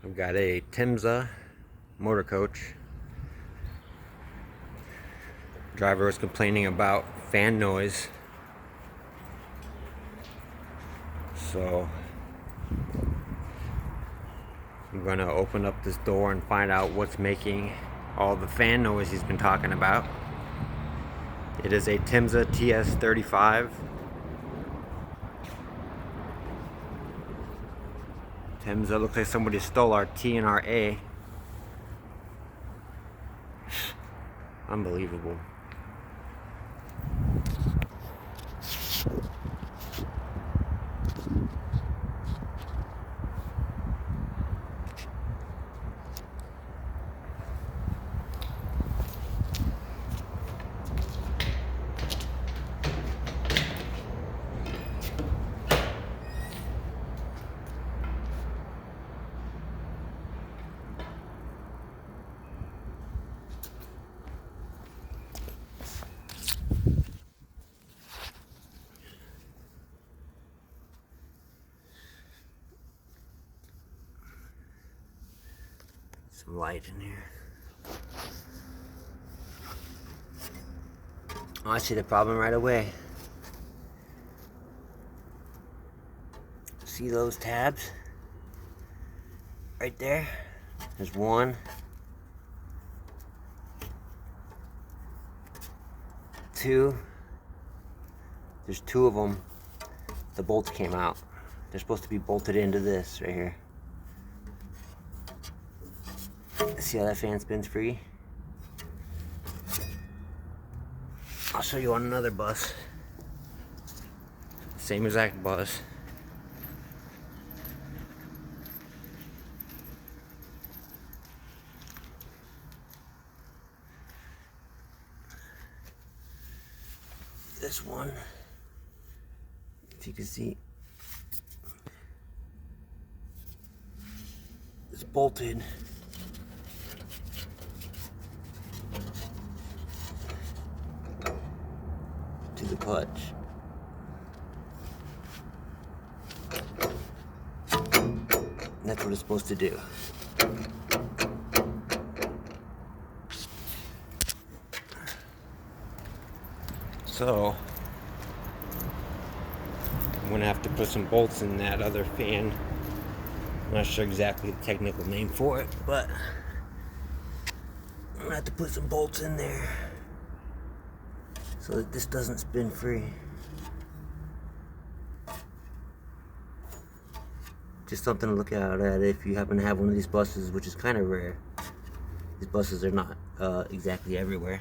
I've got a Temsa motor coach. Driver was complaining about fan noise, so I'm gonna open up this door and find out what's making all the fan noise he's been talking about. It is a Temsa TS35. Temsa, looks like somebody stole our T and our A. Unbelievable. Some light in here. Oh, I see the problem right away. See those tabs? Right there? There's one. Two. There's two of them. The bolts came out. They're supposed to be bolted into this right here. See how that fan spins free? I'll show you on another bus. Same exact bus. This one, if you can see, it's bolted to the clutch. And that's what it's supposed to do. So I'm gonna have to put some bolts in that other fan. I'm not sure exactly the technical name for it, but I'm gonna have to put some bolts in there so that this doesn't spin free. Just something to look out at if you happen to have one of these buses, which is kind of rare. These buses are not exactly everywhere.